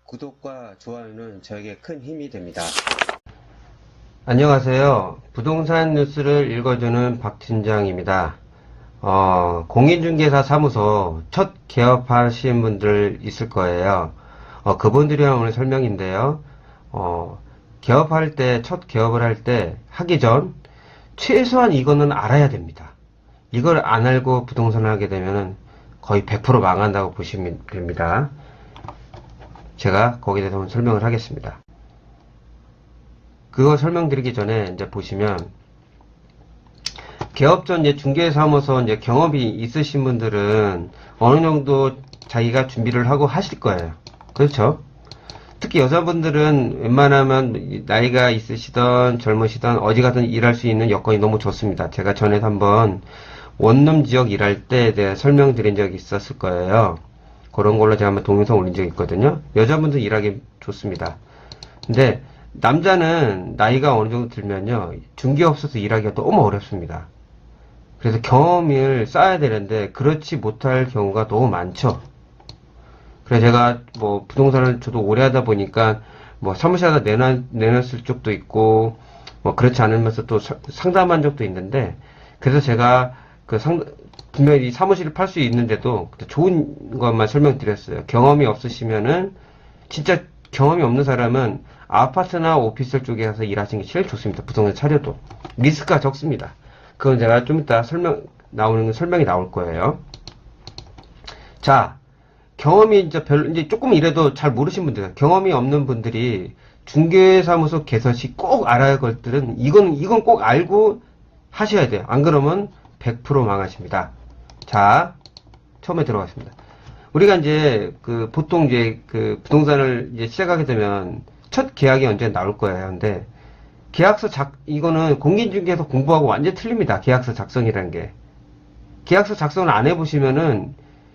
구독과 좋아요는 저에게 큰 힘이 됩니다. 안녕하세요. 부동산 뉴스를 읽어주는 박 팀장입니다. 공인중개사 사무소 첫 개업하신 분들 있을 거예요. 그분들이랑 오늘 설명인데요. 개업할 때, 첫 개업을 할 때 하기 전 최소한 이거는 알아야 됩니다. 이걸 안 알고 부동산을 하게 되면 거의 100% 망한다고 보시면 됩니다. 제가 거기에 대해서 오늘 설명을 하겠습니다. 그거 설명드리기 전에 이제 보시면 개업 전 이제 중개사무소 이제 경험이 있으신 분들은 어느 정도 자기가 준비를 하고 하실 거예요. 그렇죠? 특히 여자분들은 웬만하면 나이가 있으시던 젊으시던 어디 가든 일할 수 있는 여건이 너무 좋습니다. 제가 전에 한번 원룸 지역 일할 때에 대해 설명드린 적이 있었을 거예요. 그런 걸로 제가 한번 동영상 올린 적이 있거든요. 여자분들 일하기 좋습니다. 근데 남자는 나이가 어느 정도 들면요, 중개업소에서 일하기가 너무 어렵습니다. 그래서 경험을 쌓아야 되는데 그렇지 못할 경우가 너무 많죠. 그래서 제가 뭐 부동산을 저도 오래 하다 보니까 뭐 사무실에다 내놨을 적도 있고 뭐 그렇지 않으면서 또 상담한 적도 있는데, 그래서 제가 분명히 사무실을 팔 수 있는데도 좋은 것만 설명드렸어요. 경험이 없으시면은, 진짜 경험이 없는 사람은 아파트나 오피스텔 쪽에 가서 일하시는 게 제일 좋습니다. 부동산 차려도 리스크가 적습니다. 그건 제가 좀 이따 설명이 나올 거예요. 자, 경험이 이제 조금 이래도 잘 모르신 분들, 경험이 없는 분들이 중개사무소 개설시 꼭 알아야 할 것들은 이건 꼭 알고 하셔야 돼요. 안 그러면 100% 망하십니다. 자, 처음에 들어가겠습니다. 우리가 이제 보통 이제 부동산을 이제 시작하게 되면 첫 계약이 언제 나올 거예요. 근데 계약서 이거는 공인중개에서 공부하고 완전 틀립니다. 계약서 작성이라는 게. 계약서 작성을 안 해보시면은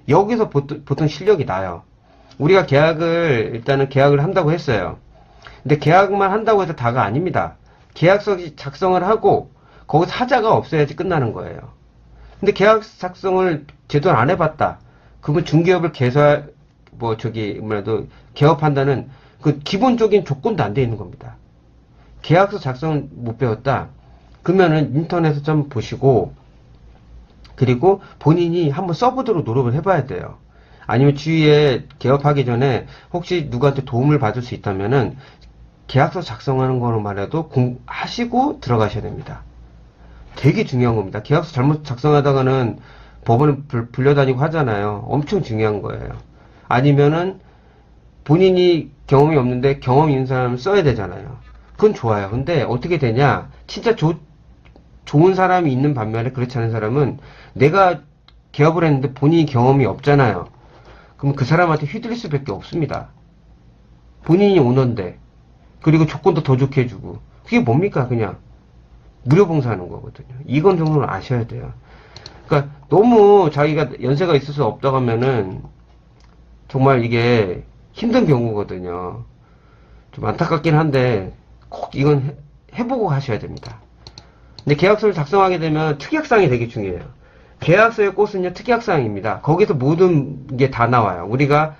여기서 보통 실력이 나요. 우리가 일단은 계약을 한다고 했어요. 근데 계약만 한다고 해서 다가 아닙니다. 계약서 작성을 하고 거기서 하자가 없어야지 끝나는 거예요. 근데 계약 작성을 제대로 안 해봤다. 그러면 중개업을 개업한다는 그 기본적인 조건도 안 돼 있는 겁니다. 계약서 작성을 못 배웠다. 그러면은 인터넷에 좀 보시고, 그리고 본인이 한번 써보도록 노력을 해봐야 돼요. 아니면 주위에 개업하기 전에 혹시 누구한테 도움을 받을 수 있다면은 계약서 작성하는 거로만 해도 하시고 들어가셔야 됩니다. 되게 중요한 겁니다. 계약서 잘못 작성하다가는 법원에 불려다니고 하잖아요. 엄청 중요한 거예요. 아니면은 본인이 경험이 없는데 경험 있는 사람을 써야 되잖아요. 그건 좋아요. 근데 어떻게 되냐, 진짜 좋은 사람이 있는 반면에 그렇지 않은 사람은, 내가 개업을 했는데 본인이 경험이 없잖아요. 그럼 그 사람한테 휘둘릴 수밖에 없습니다. 본인이 오너인데, 그리고 조건도 더 좋게 해주고, 그게 뭡니까? 그냥 무료 봉사하는 거거든요. 이건 정도는 아셔야 돼요. 그러니까 너무 자기가 연세가 있어서 없다고 하면은 정말 이게 힘든 경우거든요. 좀 안타깝긴 한데 꼭 이건 해보고 하셔야 됩니다. 근데 계약서를 작성하게 되면 특약사항이 되게 중요해요. 계약서의 꽃은요, 특약사항입니다. 거기서 모든 게 다 나와요. 우리가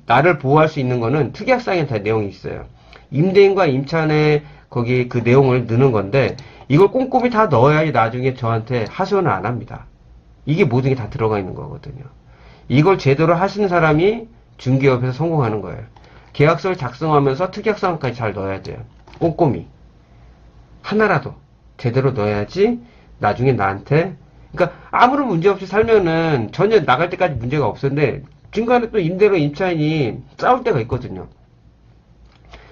나를 보호할 수 있는 거는 특약사항에 다 내용이 있어요. 임대인과 임차인의 거기 그 내용을 넣는 건데, 이걸 꼼꼼히 다 넣어야지 나중에 저한테 하소연을 안 합니다. 이게 모든 게 다 들어가 있는 거거든요. 이걸 제대로 하시는 사람이 중개업에서 성공하는 거예요. 계약서를 작성하면서 특약사항까지 잘 넣어야 돼요. 꼼꼼히. 하나라도 제대로 넣어야지 나중에 나한테, 그러니까 아무런 문제 없이 살면은 전혀 나갈 때까지 문제가 없었는데 중간에 또 임대료 임차인이 싸울 때가 있거든요.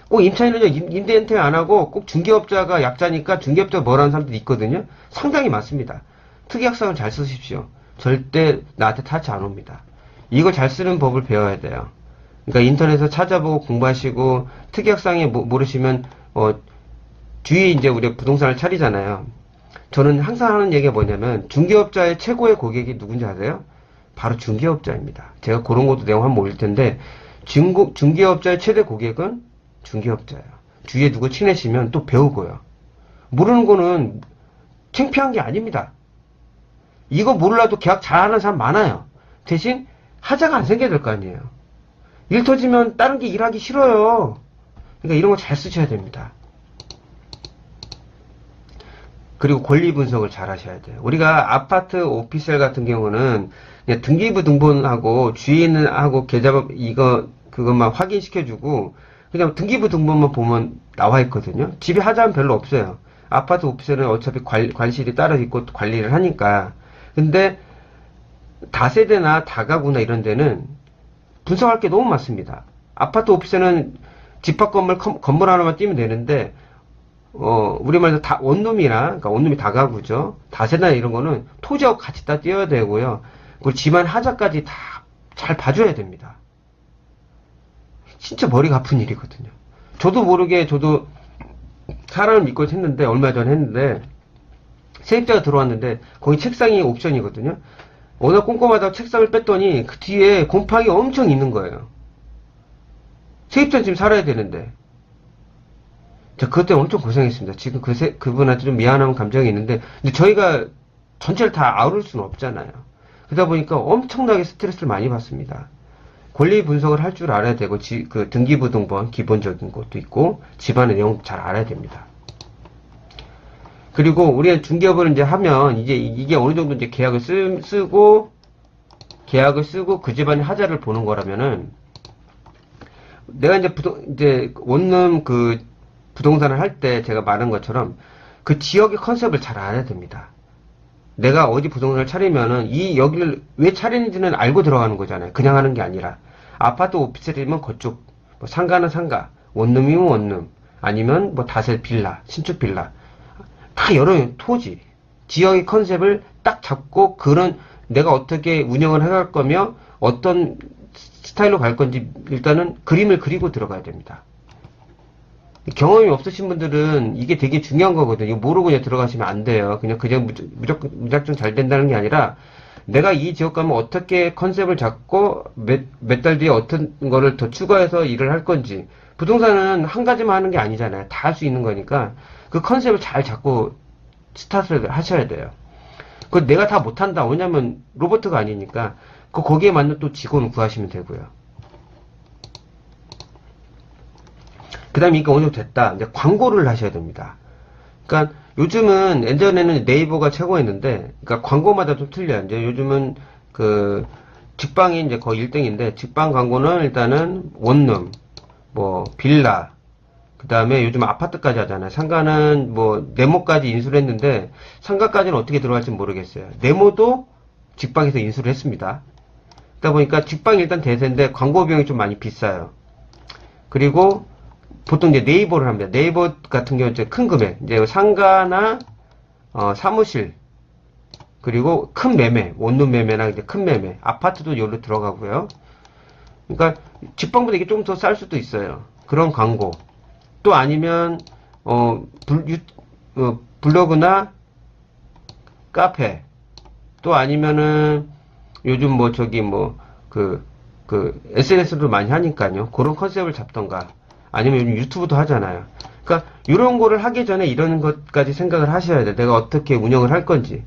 꼭 임차인은요, 임대인테 안 하고 꼭 중개업자가 약자니까 중개업자가 뭐라는 사람들이 있거든요. 상당히 많습니다. 특약사항을 잘 쓰십시오. 절대 나한테 타치 안 옵니다. 이걸 잘 쓰는 법을 배워야 돼요. 그러니까 인터넷에서 찾아보고 공부하시고, 특약사항에 모르시면 주위에 이제 우리가 부동산을 차리잖아요. 저는 항상 하는 얘기가 뭐냐면, 중개업자의 최고의 고객이 누군지 아세요? 바로 중개업자입니다. 제가 그런 것도 내용 한번 올릴 텐데, 중개업자의 최대 고객은 중개업자예요. 주위에 누구 친해지면 또 배우고요. 모르는 거는 창피한 게 아닙니다. 이거 몰라도 계약 잘하는 사람 많아요. 대신 하자가 안 생겨야 될 거 아니에요. 일 터지면 다른 게 일하기 싫어요. 그러니까 이런 거 잘 쓰셔야 됩니다. 그리고 권리 분석을 잘 하셔야 돼요. 우리가 아파트 오피셜 같은 경우는 그냥 등기부 등본하고 주인하고 계좌번 그것만 확인시켜주고 그냥 등기부 등본만 보면 나와 있거든요. 집에 하자면 별로 없어요. 아파트 오피셜은 어차피 관실이 따로 있고 관리를 하니까. 근데 다세대나 다가구나 이런 데는 분석할 게 너무 많습니다. 아파트 오피셜은 집합 건물 하나만 띄면 되는데 우리말로 원룸이나, 그러니까 원룸이 다가구죠. 다세대나 이런 거는 토지하고 같이 다 띄어야 되고요. 그리고 집안 하자까지 다 잘 봐줘야 됩니다. 진짜 머리가 아픈 일이거든요. 저도 모르게 저도 사람을 믿고 했는데, 얼마 전에 했는데, 세입자가 들어왔는데, 거기 책상이 옵션이거든요. 워낙 꼼꼼하다고 책상을 뺐더니, 그 뒤에 곰팡이 엄청 있는 거예요. 세입자는 지금 살아야 되는데. 자, 그것 때문에 엄청 고생했습니다. 지금 그분한테 좀 미안한 감정이 있는데, 근데 저희가 전체를 다 아우를 수는 없잖아요. 그러다 보니까 엄청나게 스트레스를 많이 받습니다. 권리 분석을 할 줄 알아야 되고, 그 등기부 등본 기본적인 것도 있고, 집안의 내용 잘 알아야 됩니다. 그리고 우리가 중개업을 이제 하면, 이게 어느 정도 이제 계약을 쓰고 그 집안의 하자를 보는 거라면은, 내가 이제 원룸 부동산을 할 때 제가 말한 것처럼 그 지역의 컨셉을 잘 알아야 됩니다. 내가 어디 부동산을 차리면은 여기를 왜 차리는지는 알고 들어가는 거잖아요. 그냥 하는 게 아니라. 아파트 오피스텔이면 그쪽, 뭐 상가는 상가, 원룸이면 원룸, 아니면 뭐 다세 빌라, 신축 빌라. 다 여러 토지, 지역의 컨셉을 딱 잡고 내가 어떻게 운영을 해갈 거며 어떤 스타일로 갈 건지 일단은 그림을 그리고 들어가야 됩니다. 경험이 없으신 분들은 이게 되게 중요한 거거든요. 모르고 그냥 들어가시면 안 돼요. 그냥 무작정 잘 된다는 게 아니라 내가 이 지역 가면 어떻게 컨셉을 잡고 몇 달 뒤에 어떤 거를 더 추가해서 일을 할 건지. 부동산은 한 가지만 하는 게 아니잖아요. 다 할 수 있는 거니까 그 컨셉을 잘 잡고 스타트를 하셔야 돼요. 그 내가 다 못한다. 왜냐면 로봇가 아니니까 거기에 맞는 또 직원을 구하시면 되고요. 그 다음에 이게 어느 정도 됐다. 이제 광고를 하셔야 됩니다. 그러니까 요즘은 예전에는 네이버가 최고였는데, 그러니까 광고마다 좀 틀려요. 이제 요즘은 직방이 이제 거의 1등인데, 직방 광고는 일단은 원룸, 뭐 빌라, 그 다음에 요즘 아파트까지 하잖아요. 상가는 뭐 네모까지 인수를 했는데, 상가까지는 어떻게 들어갈지 모르겠어요. 네모도 직방에서 인수를 했습니다. 그러다 보니까 직방이 일단 대세인데 광고 비용이 좀 많이 비싸요. 그리고 보통 이제 네이버를 합니다. 네이버 같은 경우는 이제 큰 금액, 이제 상가나 사무실, 그리고 큰 매매, 원룸 매매나 이제 큰 매매, 아파트도 여기로 들어가고요. 그러니까 직방보다 이게 좀 더 쌀 수도 있어요. 그런 광고. 또 아니면 블로그나 카페. 또 아니면은 요즘 SNS도 많이 하니까요. 그런 컨셉을 잡던가. 아니면 요즘 유튜브도 하잖아요. 그러니까 이런 거를 하기 전에 이런 것까지 생각을 하셔야 돼. 내가 어떻게 운영을 할 건지.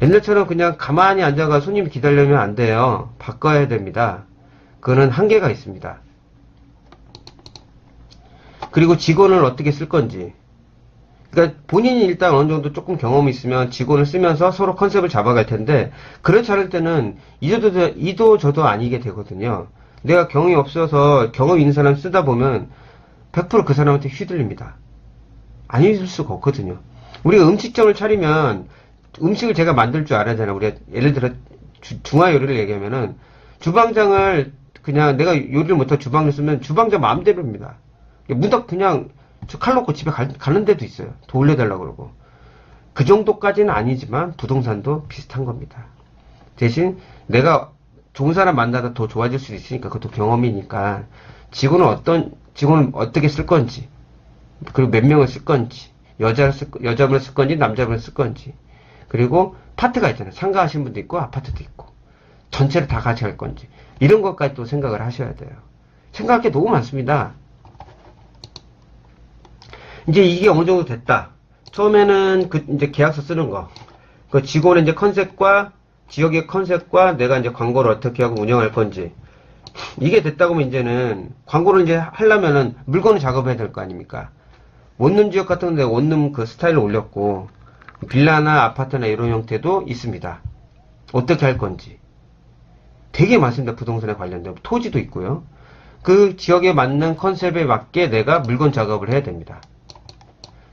옛날처럼 그냥 가만히 앉아가 손님 기다리면 안 돼요. 바꿔야 됩니다. 그거는 한계가 있습니다. 그리고 직원을 어떻게 쓸 건지. 그러니까 본인이 일단 어느 정도 조금 경험이 있으면 직원을 쓰면서 서로 컨셉을 잡아갈 텐데, 그렇지 않을 때는 이도 저도 아니게 되거든요. 내가 경험이 없어서 경험 있는 사람 쓰다 보면 100% 그 사람한테 휘둘립니다. 아닐 수가 없거든요. 우리가 음식점을 차리면 음식을 제가 만들 줄 알아야 되잖아요. 우리가 예를 들어 중화 요리를 얘기하면은 주방장을 그냥 내가 요리를 못하고 주방을 쓰면 주방장 마음대로입니다. 무덕 그냥 칼 놓고 집에 가는 데도 있어요. 더 올려달라고 그러고. 그 정도까지는 아니지만 부동산도 비슷한 겁니다. 대신 내가 좋은 사람 만나다 더 좋아질 수 있으니까 그것도 경험이니까 직원을 어떻게 쓸 건지, 그리고 몇 명을 쓸 건지, 여자분을 쓸 건지 남자분을 쓸 건지, 그리고 파트가 있잖아요. 상가 하시는 분도 있고 아파트도 있고 전체를 다 같이 할 건지, 이런 것까지 또 생각을 하셔야 돼요. 생각할 게 너무 많습니다. 이제 이게 어느 정도 됐다. 처음에는 이제 계약서 쓰는 거, 그 직원의 이제 컨셉과 지역의 컨셉과 내가 이제 광고를 어떻게 하고 운영할 건지, 이게 됐다고 하면 이제는 광고를 이제 하려면은 물건을 작업해야 될 거 아닙니까? 원룸 지역 같은 데 원룸 그 스타일을 올렸고, 빌라나 아파트나 이런 형태도 있습니다. 어떻게 할 건지. 되게 많습니다. 부동산에 관련된 토지도 있고요. 그 지역에 맞는 컨셉에 맞게 내가 물건 작업을 해야 됩니다.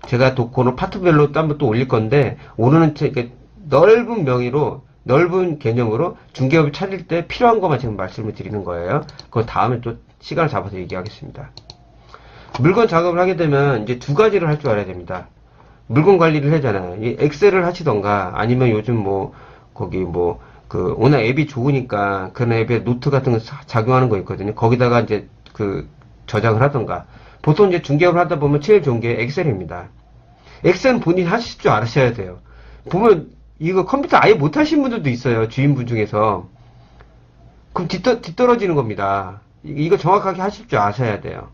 제가 도코는 파트별로 또 한번 또 올릴 건데, 오늘은 이렇게 넓은 명의로, 넓은 개념으로 중개업을 찾을 때 필요한 것만 지금 말씀을 드리는 거예요. 그건 다음에 또 시간을 잡아서 얘기하겠습니다. 물건 작업을 하게 되면 이제 두 가지를 할 줄 알아야 됩니다. 물건 관리를 하잖아요. 이 엑셀을 하시던가, 아니면 요즘 뭐, 거기 뭐, 워낙 앱이 좋으니까, 그런 앱에 노트 같은 거 작용하는 거 있거든요. 거기다가 이제 저장을 하던가. 보통 이제 중개업을 하다 보면 제일 좋은 게 엑셀입니다. 엑셀은 본인이 하실 줄 알으셔야 돼요. 보면, 이거 컴퓨터 아예 못 하신 분들도 있어요. 주인분 중에서. 그럼 뒤떨어지는 겁니다. 이거 정확하게 하실 줄 아셔야 돼요.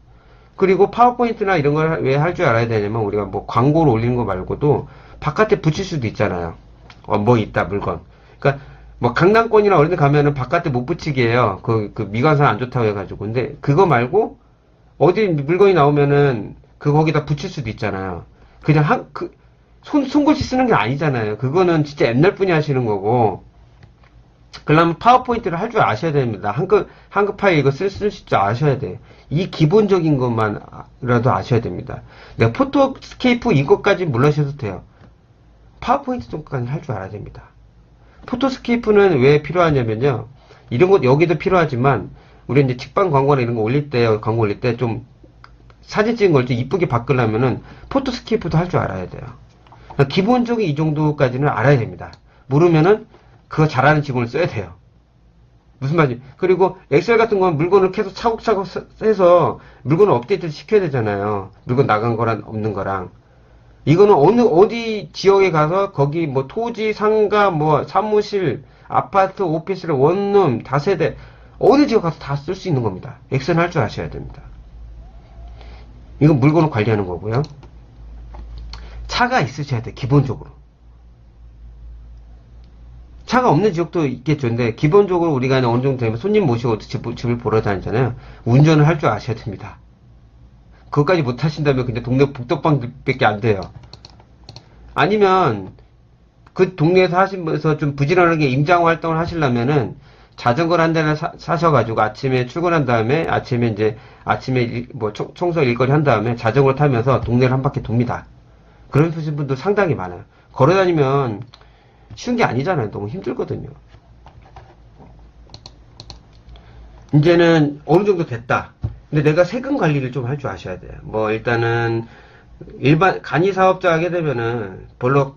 그리고 파워포인트나 이런 걸 왜 할 줄 알아야 되냐면, 우리가 뭐 광고를 올리는 거 말고도 바깥에 붙일 수도 있잖아요. 뭐 있다, 물건. 그러니까 뭐 강남권이나 어디 가면은 바깥에 못 붙이게 해요. 미관상 안 좋다고 해가지고. 근데 그거 말고 어디 물건이 나오면은 거기다 붙일 수도 있잖아요. 그냥 손글씨 쓰는 게 아니잖아요. 그거는 진짜 옛날 분이 하시는 거고. 그러면 파워포인트를 할 줄 아셔야 됩니다. 한글 파일 이거 쓸 줄 아셔야 돼요. 이 기본적인 것만이라도 아셔야 됩니다. 내가 포토스케이프 이것까지 몰라셔도 돼요. 파워포인트 정도까지 할 줄 알아야 됩니다. 포토스케이프는 왜 필요하냐면요. 이런 것 여기도 필요하지만 우리 이제 직방 광고나 이런 거 올릴 때 광고 올릴 때 좀 사진 찍은 걸 좀 이쁘게 바꾸려면은 포토스케이프도 할 줄 알아야 돼요. 그러니까 기본적인 이 정도까지는 알아야 됩니다. 모르면은 그거 잘하는 직원을 써야 돼요. 무슨 말인지. 그리고 엑셀 같은 건 물건을 계속 차곡차곡 해서 물건을 업데이트 시켜야 되잖아요. 물건 나간 거랑 없는 거랑. 이거는 어디 지역에 가서 거기 뭐 토지, 상가, 뭐 사무실, 아파트, 오피스, 원룸, 다세대 어느 지역 가서 다 쓸 수 있는 겁니다. 엑셀 할 줄 아셔야 됩니다. 이건 물건을 관리하는 거고요. 차가 있으셔야 돼, 기본적으로. 차가 없는 지역도 있겠죠. 근데 기본적으로 우리가 어느 정도 되면 손님 모시고 집을 보러 다니잖아요. 운전을 할 줄 아셔야 됩니다. 그것까지 못 하신다면 그냥 동네 복덕방밖에 안 돼요. 아니면 그 동네에서 하시면서 좀 부지런하게 임장 활동을 하시려면은 자전거를 한 대나 사셔가지고 아침에 출근한 다음에 아침에 뭐 청소 일거리 한 다음에 자전거를 타면서 동네를 한 바퀴 돕니다. 그런 분들 상당히 많아요. 걸어다니면 쉬운 게 아니잖아요. 너무 힘들거든요. 이제는 어느 정도 됐다. 근데 내가 세금 관리를 좀 할 줄 아셔야 돼요. 뭐 일단은 일반 간이 사업자 하게 되면은 별로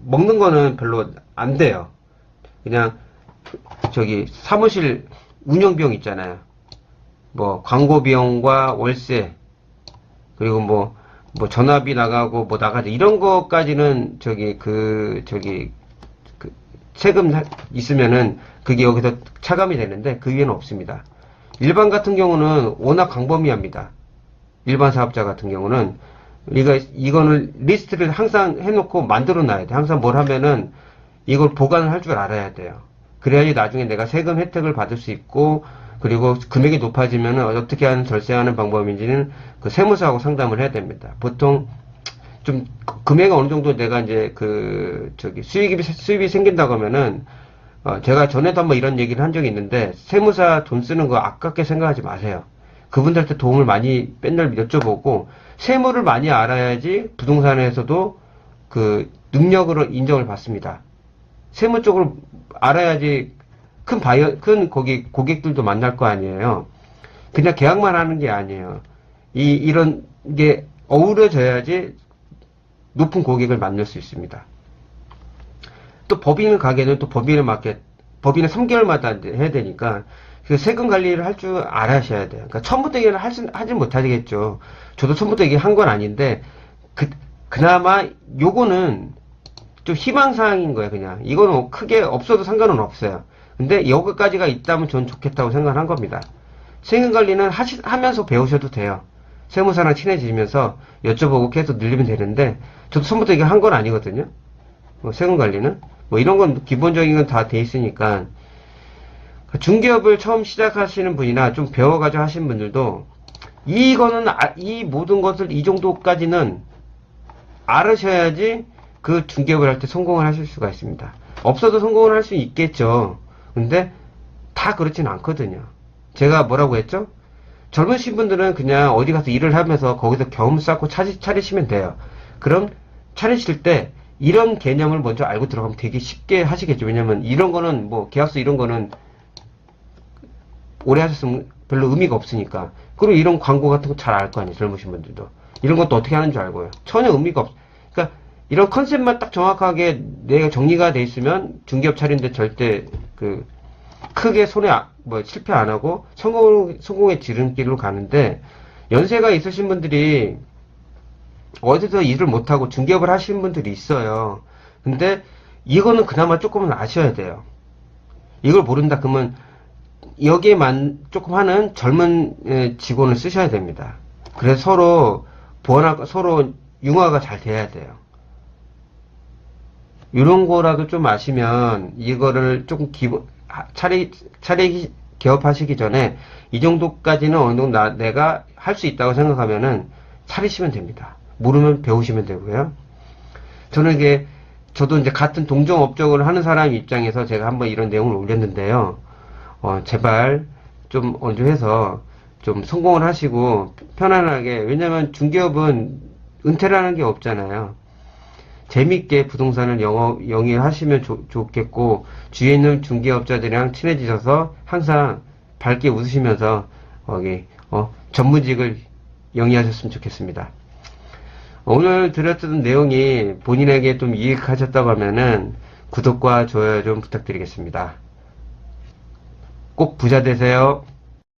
먹는 거는 별로 안 돼요. 그냥 사무실 운영 비용 있잖아요. 뭐 광고 비용과 월세 그리고 뭐 전화비 나가고 뭐 나가지 이런 거까지는 세금 있으면은 그게 여기서 차감이 되는데 그 위에는 없습니다. 일반 같은 경우는 워낙 광범위합니다. 일반 사업자 같은 경우는 우리가 이거는 리스트를 항상 해놓고 만들어 놔야 돼. 항상 뭘 하면은 이걸 보관을 할 줄 알아야 돼요. 그래야지 나중에 내가 세금 혜택을 받을 수 있고 그리고 금액이 높아지면은 어떻게 하는 절세하는 방법인지는 그 세무사하고 상담을 해야 됩니다. 보통 좀 금액이 어느 정도 내가 이제 수입이 생긴다고 하면은 제가 전에도 한번 이런 얘기를 한 적이 있는데 세무사 돈 쓰는 거 아깝게 생각하지 마세요. 그분들한테 도움을 많이 맨날 여쭤보고 세무를 많이 알아야지 부동산에서도 그 능력으로 인정을 받습니다. 세무 쪽으로 알아야지 큰 고객들도 만날 거 아니에요. 그냥 계약만 하는 게 아니에요. 이런 게 어우러져야지 높은 고객을 만날 수 있습니다. 또 법인을 가게는 또 법인을 3개월마다 해야 되니까 그 세금 관리를 할 줄 알아셔야 돼요. 그러니까 처음부터 얘기를 하진 못하겠죠. 저도 처음부터 얘기한 건 아닌데 그나마 요거는 좀 희망사항인 거예요. 그냥 이거는 크게 없어도 상관은 없어요. 근데 여기까지가 있다면 전 좋겠다고 생각한 겁니다. 세금 관리는 하면서 배우셔도 돼요. 세무사랑 친해지면서 여쭤보고 계속 늘리면 되는데 저도 처음부터 얘기를 한 건 아니거든요. 세금 관리는 뭐 이런 건 기본적인 건 다 돼 있으니까 중개업을 처음 시작하시는 분이나 좀 배워가지고 하시는 분들도 이거는 이 모든 것을 이 정도까지는 알으셔야지 그 중개업을 할 때 성공을 하실 수가 있습니다. 없어도 성공을 할 수 있겠죠. 근데 다 그렇진 않거든요. 제가 뭐라고 했죠? 젊으신 분들은 그냥 어디 가서 일을 하면서 거기서 경험 쌓고 차리시면 돼요. 그럼 차리실 때 이런 개념을 먼저 알고 들어가면 되게 쉽게 하시겠죠. 왜냐면 이런 거는 뭐 계약서 이런 거는 오래 하셨으면 별로 의미가 없으니까. 그리고 이런 광고 같은 거 잘 알 거 아니에요. 젊으신 분들도. 이런 것도 어떻게 하는 줄 알고요. 전혀 의미가 없. 그러니까 이런 컨셉만 딱 정확하게 내가 정리가 돼 있으면 중개업 차리는데 절대 그 크게 실패 안 하고 성공의 지름길로 가는데, 연세가 있으신 분들이 어디서 일을 못하고 중개업을 하시는 분들이 있어요. 근데 이거는 그나마 조금은 아셔야 돼요. 이걸 모른다 그러면 여기에만 조금 하는 젊은 직원을 쓰셔야 됩니다. 그래서 서로 융화가 잘 돼야 돼요. 이런 거라도 좀 아시면 이거를 조금 차례 개업하시기 전에 이 정도까지는 어느 정도 내가 할 수 있다고 생각하면은 차리시면 됩니다. 모르면 배우시면 되고요. 저도 이제 같은 동종업종을 하는 사람 입장에서 제가 한번 이런 내용을 올렸는데요. 제발 좀 언조해서 좀 성공을 하시고 편안하게, 왜냐면 중개업은 은퇴라는 게 없잖아요. 재밌게 부동산을 영위하시면 좋겠고, 주위에 있는 중개업자들이랑 친해지셔서 항상 밝게 웃으시면서 전문직을 영위하셨으면 좋겠습니다. 오늘 드렸던 내용이 본인에게 좀 유익하셨다고 하면은 구독과 좋아요 좀 부탁드리겠습니다. 꼭 부자 되세요.